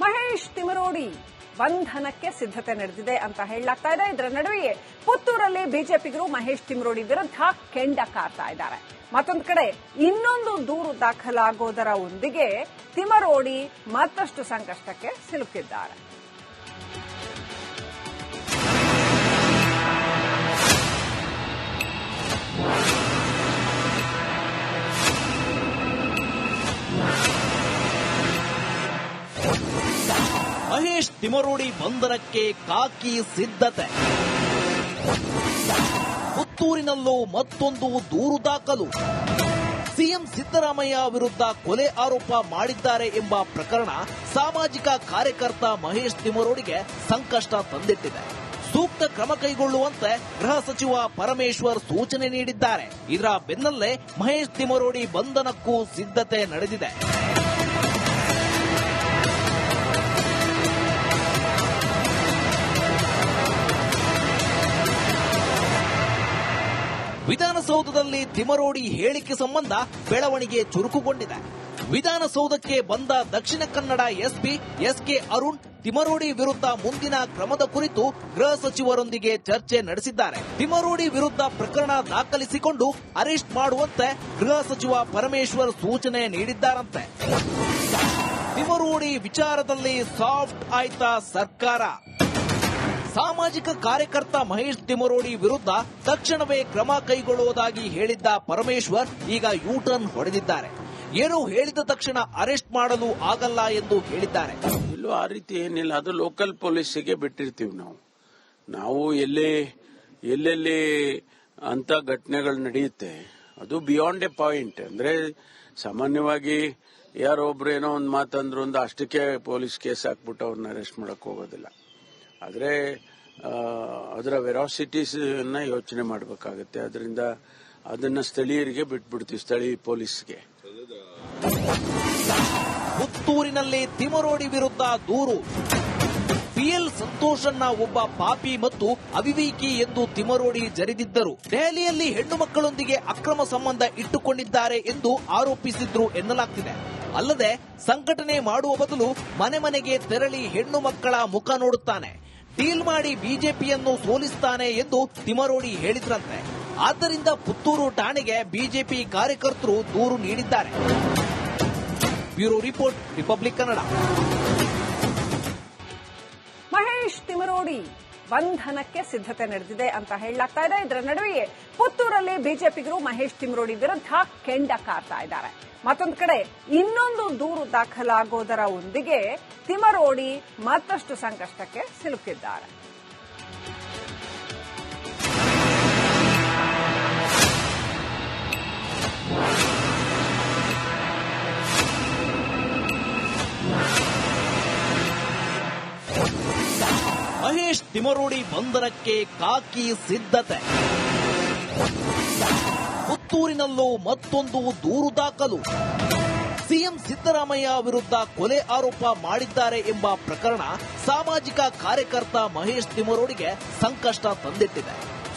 ಮಹೇಶ್ ತಿಮರೋಡಿ ಬಂಧನಕ್ಕೆ ಸಿದ್ಧತೆ ನಡೆದಿದೆ ಅಂತ ಹೇಳಲಾಗ್ತಾ ಇದೆ. ಇದರ ನಡುವೆಯೇ ಪುತ್ತೂರಲ್ಲಿ ಬಿಜೆಪಿಗರು ಮಹೇಶ್ ತಿಮರೋಡಿ ವಿರುದ್ಧ ಕೆಂಡ ಕಾರ್ತಾ ಇದ್ದಾರೆ. ಮತ್ತೊಂದು ಕಡೆ ಇನ್ನೊಂದು ದೂರು ದಾಖಲಾಗೋದರ ಒಂದಿಗೆ ತಿಮರೋಡಿ ಮತ್ತಷ್ಟು ಸಂಕಷ್ಟಕ್ಕೆ ಸಿಲುಕಿದ್ದಾರೆ. ಮಹೇಶ್ ತಿಮರೋಡಿ ಬಂಧನಕ್ಕೆ ಕಾಕಿ ಸಿದ್ಧತೆ. ಪುತ್ತೂರಿನಲ್ಲೂ ಮತ್ತೊಂದು ದೂರು ದಾಖಲು. ಸಿಎಂ ಸಿದ್ದರಾಮಯ್ಯ ವಿರುದ್ಧ ಕೊಲೆ ಆರೋಪ ಮಾಡಿದ್ದಾರೆ ಎಂಬ ಪ್ರಕರಣ ಸಾಮಾಜಿಕ ಕಾರ್ಯಕರ್ತ ಮಹೇಶ್ ತಿಮರೋಡಿಗೆ ಸಂಕಷ್ಟ ತಂದಿಟ್ಟಿದೆ. ಸೂಕ್ತ ಕ್ರಮ ಕೈಗೊಳ್ಳುವಂತೆ ಗೃಹ ಸಚಿವ ಪರಮೇಶ್ವರ್ ಸೂಚನೆ ನೀಡಿದ್ದಾರೆ. ಇದರ ಬೆನ್ನಲ್ಲೇ ಮಹೇಶ್ ತಿಮರೋಡಿ ಬಂಧನಕ್ಕೂ ಸಿದ್ಧತೆ ನಡೆದಿದೆ. ವಿಧಾನಸೌಧದಲ್ಲಿ ತಿಮರೋಡಿ ಹೇಳಿಕೆ ಸಂಬಂಧ ಬೆಳವಣಿಗೆ ಚುರುಕುಗೊಂಡಿದೆ. ವಿಧಾನಸೌಧಕ್ಕೆ ಬಂದ ದಕ್ಷಿಣ ಕನ್ನಡ ಎಸ್ಪಿ ಎಸ್ಕೆ ಅರುಣ್ ತಿಮರೋಡಿ ವಿರುದ್ಧ ಮುಂದಿನ ಕ್ರಮದ ಕುರಿತು ಗೃಹ ಸಚಿವರೊಂದಿಗೆ ಚರ್ಚೆ ನಡೆಸಿದ್ದಾರೆ. ತಿಮರೋಡಿ ವಿರುದ್ಧ ಪ್ರಕರಣ ದಾಖಲಿಸಿಕೊಂಡು ಅರೆಸ್ಟ್ ಮಾಡುವಂತೆ ಗೃಹ ಸಚಿವ ಪರಮೇಶ್ವರ್ ಸೂಚನೆ ನೀಡಿದ್ದಾರಂತೆ. ತಿಮರೋಡಿ ವಿಚಾರದಲ್ಲಿ ಸಾಫ್ಟ್ ಆಯ್ತಾ ಸರ್ಕಾರ? ಸಾಮಾಜಿಕ ಕಾರ್ಯಕರ್ತ ಮಹೇಶ್ ತಿಮರೋಡಿ ವಿರುದ್ಧ ತಕ್ಷಣವೇ ಕ್ರಮ ಕೈಗೊಳ್ಳುವುದಾಗಿ ಹೇಳಿದ್ದ ಪರಮೇಶ್ವರ್ ಈಗ ಯೂಟರ್ನ್ ಹೊಡೆದಿದ್ದಾರೆ. ಏನು ಹೇಳಿದ ತಕ್ಷಣ ಅರೆಸ್ಟ್ ಮಾಡಲು ಆಗಲ್ಲ ಎಂದು ಹೇಳಿದ್ದಾರೆ. ಇಲ್ಲೂ ಆ ರೀತಿ ಏನಿಲ್ಲ, ಅದು ಲೋಕಲ್ ಪೊಲೀಸಿಗೆ ಬಿಟ್ಟಿರ್ತೀವಿ. ನಾವು ಎಲ್ಲೆಲ್ಲಿ ಅಂತ ಘಟನೆಗಳು ನಡೆಯುತ್ತೆ ಅದು ಬಿಯಾಂಡ್ ಎ ಪಾಯಿಂಟ್. ಅಂದ್ರೆ ಸಾಮಾನ್ಯವಾಗಿ ಯಾರೋ ಒಬ್ರು ಏನೋ ಒಂದು ಮಾತಂದ್ರು ಒಂದು ಅಷ್ಟಕ್ಕೆ ಪೊಲೀಸ್ ಕೇಸ್ ಹಾಕ್ಬಿಟ್ಟು ಅವ್ರನ್ನ ಅರೆಸ್ಟ್ ಮಾಡಕ್ ಹೋಗೋದಿಲ್ಲ. ಆದ್ರೆ ಅದರ ವೆರಾಸಿಟೀಸ್ ಯೋಚನೆ ಮಾಡಬೇಕಾಗುತ್ತೆ. ಅದರಿಂದ ಅದನ್ನ ಸ್ಥಳೀಯರಿಗೆ ಬಿಟ್ಬಿಡ್ತೀವಿ, ಸ್ಥಳೀಯ ಪೊಲೀಸ್ಗೆ. ಪುತ್ತೂರಿನಲ್ಲಿ ತಿಮರೋಡಿ ವಿರುದ್ಧ ದೂರು. ಪಿಎಲ್ ಸಂತೋಷನ್ನ ಒಬ್ಬ ಪಾಪಿ ಮತ್ತು ಅವಿವೇಕಿ ಎಂದು ತಿಮರೋಡಿ ಜರಿದಿದ್ದರು. ದೆಹಲಿಯಲ್ಲಿ ಹೆಣ್ಣು ಮಕ್ಕಳೊಂದಿಗೆ ಅಕ್ರಮ ಸಂಬಂಧ ಇಟ್ಟುಕೊಂಡಿದ್ದಾರೆ ಎಂದು ಆರೋಪಿಸಿದ್ರು ಎನ್ನಲಾಗ್ತಿದೆ. ಅಲ್ಲದೆ ಸಂಘಟನೆ ಮಾಡುವ ಬದಲು ಮನೆ ಮನೆಗೆ ತೆರಳಿ ಹೆಣ್ಣು ಮಕ್ಕಳ ಮುಖ ನೋಡುತ್ತಾನೆ, ಡೀಲ್ ಮಾಡಿ ಬಿಜೆಪಿಯನ್ನು ಸೋಲಿಸುತ್ತಾನೆ ಎಂದು ತಿಮರೋಡಿ ಹೇಳಿದ್ರಂತೆ. ಆದ್ದರಿಂದ ಪುತ್ತೂರು ಠಾಣೆಗೆ ಬಿಜೆಪಿ ಕಾರ್ಯಕರ್ತರು ದೂರು ನೀಡಿದ್ದಾರೆ. Bureau report, republic Kannada. Mahesh Thimarodi ಬಂಧನಕ್ಕೆ ಸಿದ್ಧತೆ ನಡೆದಿದೆ ಅಂತ ಹೇಳಲಾಗ್ತಾ ಇದೆ. ಇದರ ನಡುವೆಯೇ ಪುತ್ತೂರಲ್ಲಿ ಬಿಜೆಪಿಗರು ಮಹೇಶ್ ತಿಮರೋಡಿ ವಿರುದ್ಧ ಕೆಂಡ ಕಾರ್ತಾ ಇದ್ದಾರೆ. ಮತ್ತೊಂದು ಕಡೆ ಇನ್ನೊಂದು ದೂರು ದಾಖಲಾಗೋದರ ಒಂದಿಗೆ ತಿಮರೋಡಿ ಮತ್ತಷ್ಟು ಸಂಕಷ್ಟಕ್ಕೆ ಸಿಲುಕಿದ್ದಾರೆ. ಮಹೇಶ್ ತಿಮರೋಡಿ ಬಂಧನಕ್ಕೆ ಕಾಕಿ ಸಿದ್ಧತೆ. ಪುತ್ತೂರಿನಲ್ಲೂ ಮತ್ತೊಂದು ದೂರು ದಾಖಲು. ಸಿಎಂ ಸಿದ್ದರಾಮಯ್ಯ ವಿರುದ್ಧ ಕೊಲೆ ಆರೋಪ ಮಾಡಿದ್ದಾರೆ ಎಂಬ ಪ್ರಕರಣ ಸಾಮಾಜಿಕ ಕಾರ್ಯಕರ್ತ ಮಹೇಶ್ ತಿಮರೋಡಿಗೆ ಸಂಕಷ್ಟ ತಂದಿಟ್ಟಿದೆ.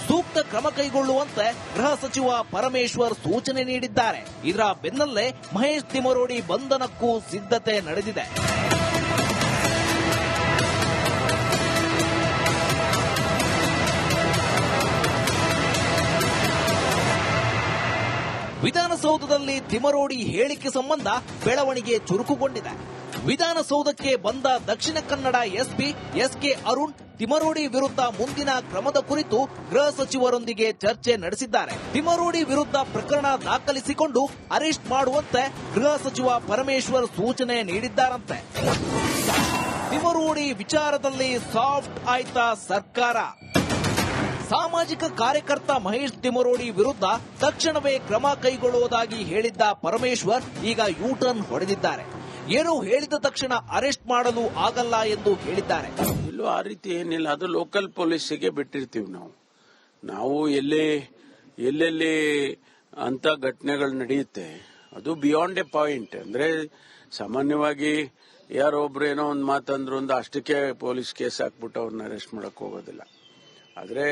ಸೂಕ್ತ ಕ್ರಮ ಕೈಗೊಳ್ಳುವಂತೆ ಗೃಹ ಸಚಿವ ಪರಮೇಶ್ವರ್ ಸೂಚನೆ ನೀಡಿದ್ದಾರೆ. ಇದರ ಬೆನ್ನಲ್ಲೇ ಮಹೇಶ್ ತಿಮರೋಡಿ ಬಂಧನಕ್ಕೂ ಸಿದ್ಧತೆ ನಡೆದಿದೆ. ವಿಧಾನಸೌಧದಲ್ಲಿ ತಿಮರೋಡಿ ಹೇಳಿಕೆ ಸಂಬಂಧ ಬೆಳವಣಿಗೆ ಚುರುಕುಗೊಂಡಿದೆ. ವಿಧಾನಸೌಧಕ್ಕೆ ಬಂದ ದಕ್ಷಿಣ ಕನ್ನಡ ಎಸ್ಪಿ ಎಸ್ಕೆ ಅರುಣ್ ತಿಮರೋಡಿ ವಿರುದ್ಧ ಮುಂದಿನ ಕ್ರಮದ ಕುರಿತು ಗೃಹ ಸಚಿವರೊಂದಿಗೆ ಚರ್ಚೆ ನಡೆಸಿದ್ದಾರೆ. ತಿಮರೋಡಿ ವಿರುದ್ಧ ಪ್ರಕರಣ ದಾಖಲಿಸಿಕೊಂಡು ಅರೆಸ್ಟ್ ಮಾಡುವಂತೆ ಗೃಹ ಸಚಿವ ಪರಮೇಶ್ವರ್ ಸೂಚನೆ ನೀಡಿದ್ದಾರಂತೆ. ತಿಮರೋಡಿ ವಿಚಾರದಲ್ಲಿ ಸಾಫ್ಟ್ ಆಯ್ತಾ ಸರ್ಕಾರ? ಸಾಮಾಜಿಕ ಕಾರ್ಯಕರ್ತ ಮಹೇಶ್ ತಿಮರೋಡಿ ವಿರುದ್ಧ ತಕ್ಷಣವೇ ಕ್ರಮ ಕೈಗೊಳ್ಳುವುದಾಗಿ ಹೇಳಿದ್ದ ಪರಮೇಶ್ವರ್ ಈಗ ಯೂಟರ್ನ್ ಹೊಡೆದಿದ್ದಾರೆ. ಏನು ಹೇಳಿದ ತಕ್ಷಣ ಅರೆಸ್ಟ್ ಮಾಡಲು ಆಗಲ್ಲ ಎಂದು ಹೇಳಿದ್ದಾರೆ. ಇಲ್ಲೂ ಆ ರೀತಿ ಏನಿಲ್ಲ, ಅದು ಲೋಕಲ್ ಪೊಲೀಸಿಗೆ ಬಿಟ್ಟಿರ್ತೀವಿ. ನಾವು ಎಲ್ಲೆಲ್ಲಿ ಅಂತ ಘಟನೆಗಳು ನಡೆಯುತ್ತೆ ಅದು ಬಿಯಾಂಡ್ ಎ ಪಾಯಿಂಟ್. ಅಂದ್ರೆ ಸಾಮಾನ್ಯವಾಗಿ ಯಾರೋ ಒಬ್ರು ಏನೋ ಒಂದು ಮಾತಂದ್ರು ಒಂದು ಅಷ್ಟಕ್ಕೆ ಪೊಲೀಸ್ ಕೇಸ್ ಹಾಕ್ಬಿಟ್ಟು ಅವ್ರನ್ನ ಅರೆಸ್ಟ್ ಮಾಡಕ್ ಹೋಗೋದಿಲ್ಲ. ಆದ್ರೆ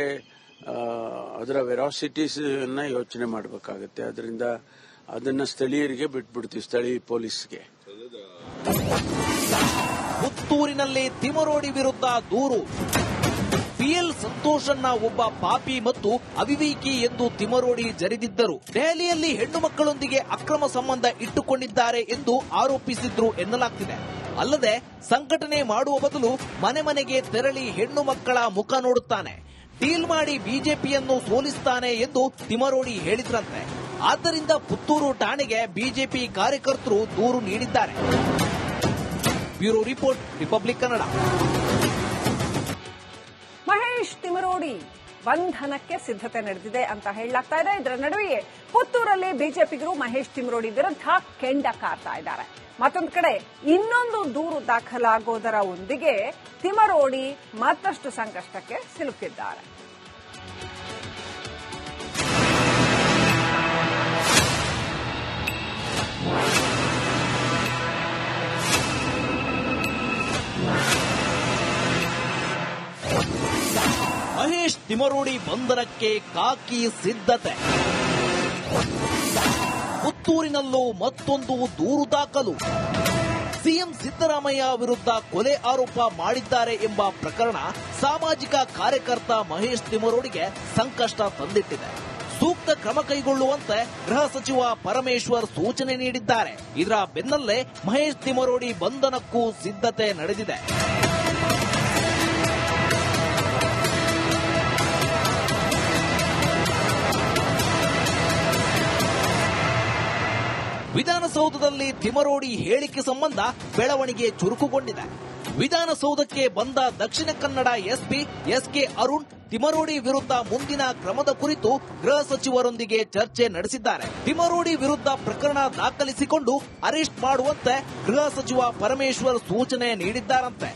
ಅದರ ವೆರಾಸಿಟೀಸ್ ಯೋಚನೆ ಮಾಡಬೇಕಾಗುತ್ತೆ. ಅದರಿಂದ ಅದನ್ನ ಸ್ಥಳೀಯರಿಗೆ ಬಿಟ್ಬಿಡ್ತೀವಿ, ಸ್ಥಳೀಯ ಪೊಲೀಸ್ಗೆ. ಪುತ್ತೂರಿನಲ್ಲಿ ತಿಮರೋಡಿ ವಿರುದ್ಧ ದೂರು. ಪಿಎಲ್ ಸಂತೋಷನ್ನ ಒಬ್ಬ ಪಾಪಿ ಮತ್ತು ಅವಿವೇಕಿ ಎಂದು ತಿಮರೋಡಿ ಜರಿದಿದ್ದರು. ದೆಹಲಿಯಲ್ಲಿ ಹೆಣ್ಣು ಮಕ್ಕಳೊಂದಿಗೆ ಅಕ್ರಮ ಸಂಬಂಧ ಇಟ್ಟುಕೊಂಡಿದ್ದಾರೆ ಎಂದು ಆರೋಪಿಸಿದ್ರು ಎನ್ನಲಾಗ್ತಿದೆ. ಅಲ್ಲದೆ ಸಂಘಟನೆ ಮಾಡುವ ಬದಲು ಮನೆ ಮನೆಗೆ ತೆರಳಿ ಹೆಣ್ಣು ಮಕ್ಕಳ ಮುಖ ನೋಡುತ್ತಾನೆ, ಡೀಲ್ ಮಾಡಿ ಬಿಜೆಪಿಯನ್ನು ಸೋಲಿಸ್ತಾನೆ ಎಂದು ತಿಮರೋಡಿ ಹೇಳಿದ್ರಂತೆ. ಆದ್ದರಿಂದ ಪುತ್ತೂರು ಠಾಣೆಗೆ ಬಿಜೆಪಿ ಕಾರ್ಯಕರ್ತರು ದೂರು ನೀಡಿದ್ದಾರೆ. Bureau report, republic Kannada. Mahesh Thimarodi ಬಂಧನಕ್ಕೆ ಸಿದ್ಧತೆ ನಡೆದಿದೆ ಅಂತ ಹೇಳಲಾಗ್ತಾ ಇದೆ. ಇದರ ನಡುವೆಯೇ ಪುತ್ತೂರಲ್ಲಿ ಬಿಜೆಪಿಗರು ಮಹೇಶ್ ತಿಮರೋಡಿ ವಿರುದ್ಧ ಕೆಂಡ ಕಾರ್ತಾ ಇದ್ದಾರೆ. ಮತ್ತೊಂದು ಕಡೆ ಇನ್ನೊಂದು ದೂರು ದಾಖಲಾಗೋದರ ಒಂದಿಗೆ ತಿಮರೋಡಿ ಮತ್ತಷ್ಟು ಸಂಕಷ್ಟಕ್ಕೆ ಸಿಲುಕಿದ್ದಾರೆ. ಮಹೇಶ್ ತಿಮರೋಡಿ ಬಂಧನಕ್ಕೆ ಕಾಕಿ ಸಿದ್ಧತೆ. ಪುತ್ತೂರಿನಲ್ಲೂ ಮತ್ತೊಂದು ದೂರು ದಾಖಲು. ಸಿಎಂ ಸಿದ್ದರಾಮಯ್ಯ ವಿರುದ್ಧ ಕೊಲೆ ಆರೋಪ ಮಾಡಿದ್ದಾರೆ ಎಂಬ ಪ್ರಕರಣ ಸಾಮಾಜಿಕ ಕಾರ್ಯಕರ್ತ ಮಹೇಶ್ ತಿಮರೋಡಿಗೆ ಸಂಕಷ್ಟ ತಂದಿಟ್ಟಿದೆ. ಸೂಕ್ತ ಕ್ರಮ ಕೈಗೊಳ್ಳುವಂತೆ ಗೃಹ ಸಚಿವ ಪರಮೇಶ್ವರ್ ಸೂಚನೆ ನೀಡಿದ್ದಾರೆ. ಇದರ ಬೆನ್ನಲ್ಲೇ ಮಹೇಶ್ ತಿಮರೋಡಿ ಬಂಧನಕ್ಕೂ ಸಿದ್ಧತೆ ನಡೆದಿದೆ. ವಿಧಾನಸೌಧದಲ್ಲಿ ತಿಮರೋಡಿ ಹೇಳಿಕೆ ಸಂಬಂಧ ಬೆಳವಣಿಗೆ ಚುರುಕುಗೊಂಡಿದೆ. ವಿಧಾನಸೌಧಕ್ಕೆ ಬಂದ ದಕ್ಷಿಣ ಕನ್ನಡ ಎಸ್ಪಿ ಎಸ್ಕೆ ಅರುಣ್ ತಿಮರೋಡಿ ವಿರುದ್ಧ ಮುಂದಿನ ಕ್ರಮದ ಕುರಿತು ಗೃಹ ಸಚಿವರೊಂದಿಗೆ ಚರ್ಚೆ ನಡೆಸಿದ್ದಾರೆ. ತಿಮರೋಡಿ ವಿರುದ್ಧ ಪ್ರಕರಣ ದಾಖಲಿಸಿಕೊಂಡು ಅರೆಸ್ಟ್ ಮಾಡುವಂತೆ ಗೃಹ ಸಚಿವ ಪರಮೇಶ್ವರ್ ಸೂಚನೆ ನೀಡಿದ್ದಾರಂತೆ.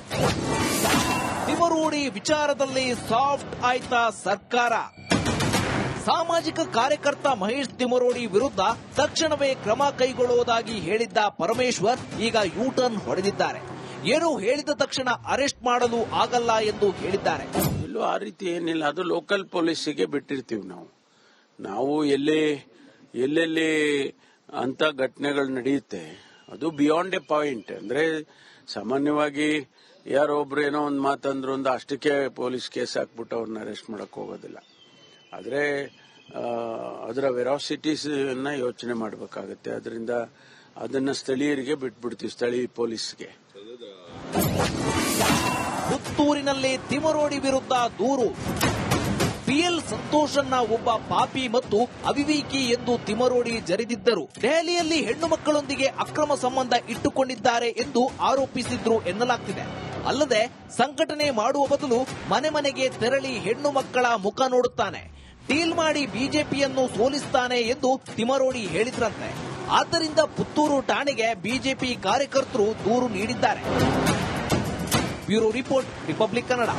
ತಿಮರೋಡಿ ವಿಚಾರದಲ್ಲಿ ಸಾಫ್ಟ್ ಆಯ್ತಾ ಸರ್ಕಾರ? ಸಾಮಾಜಿಕ ಕಾರ್ಯಕರ್ತ ಮಹೇಶ್ ತಿಮರೋಡಿ ವಿರುದ್ಧ ತಕ್ಷಣವೇ ಕ್ರಮ ಕೈಗೊಳ್ಳುವುದಾಗಿ ಹೇಳಿದ್ದ ಪರಮೇಶ್ವರ್ ಈಗ ಯೂಟರ್ನ್ ಹೊಡೆದಿದ್ದಾರೆ. ಏನು ಹೇಳಿದ ತಕ್ಷಣ ಅರೆಸ್ಟ್ ಮಾಡಲು ಆಗಲ್ಲ ಎಂದು ಹೇಳಿದ್ದಾರೆ. ಇಲ್ಲೂ ಆ ರೀತಿ ಏನಿಲ್ಲ, ಅದು ಲೋಕಲ್ ಪೊಲೀಸಿಗೆ ಬಿಟ್ಟಿರ್ತೀವಿ ನಾವು ಎಲ್ಲೆಲ್ಲಿ ಅಂತ ಘಟನೆಗಳು ನಡೆಯುತ್ತೆ. ಅದು ಬಿಯಾಂಡ್ ಎ ಪಾಯಿಂಟ್. ಅಂದ್ರೆ ಸಾಮಾನ್ಯವಾಗಿ ಯಾರೋ ಒಬ್ರು ಏನೋ ಒಂದು ಮಾತಂದ್ರು ಒಂದು ಅಷ್ಟಕ್ಕೆ ಪೊಲೀಸ್ ಕೇಸ್ ಹಾಕ್ಬಿಟ್ಟು ಅವ್ರನ್ನ ಅರೆಸ್ಟ್ ಮಾಡಕ್ ಹೋಗೋದಿಲ್ಲ. ಆದ್ರೆ ಅದರ ವೆರಾಸಿಟೀಸ್ ಯೋಚನೆ ಮಾಡಬೇಕಾಗತ್ತೆ. ಅದರಿಂದ ಅದನ್ನ ಸ್ಥಳೀಯರಿಗೆ ಬಿಟ್ಬಿಡ್ತೀವಿ, ಸ್ಥಳೀಯ ಪೊಲೀಸ್ಗೆ. ಪುತ್ತೂರಿನಲ್ಲಿ ತಿಮರೋಡಿ ವಿರುದ್ಧ ದೂರು. ಪಿಎಲ್ ಸಂತೋಷನ್ನ ಒಬ್ಬ ಪಾಪಿ ಮತ್ತು ಅವಿವೇಕಿ ಎಂದು ತಿಮರೋಡಿ ಜರಿದಿದ್ದರು. ದೆಹಲಿಯಲ್ಲಿ ಹೆಣ್ಣು ಮಕ್ಕಳೊಂದಿಗೆ ಅಕ್ರಮ ಸಂಬಂಧ ಇಟ್ಟುಕೊಂಡಿದ್ದಾರೆ ಎಂದು ಆರೋಪಿಸಿದ್ರು ಎನ್ನಲಾಗ್ತಿದೆ. ಅಲ್ಲದೆ ಸಂಘಟನೆ ಮಾಡುವ ಬದಲು ಮನೆ ಮನೆಗೆ ತೆರಳಿ ಹೆಣ್ಣು ಮಕ್ಕಳ ಮುಖ ನೋಡುತ್ತಾನೆ, ಡೀಲ್ ಮಾಡಿ ಬಿಜೆಪಿಯನ್ನು ಸೋಲಿಸ್ತಾನೆ ಎಂದು ತಿಮರೋಡಿ ಹೇಳಿದ್ರಂತೆ. ಆದ್ದರಿಂದ ಪುತ್ತೂರು ಠಾಣೆಗೆ ಬಿಜೆಪಿ ಕಾರ್ಯಕರ್ತರು ದೂರು ನೀಡಿದ್ದಾರೆ. Bureau report, republic Kannada.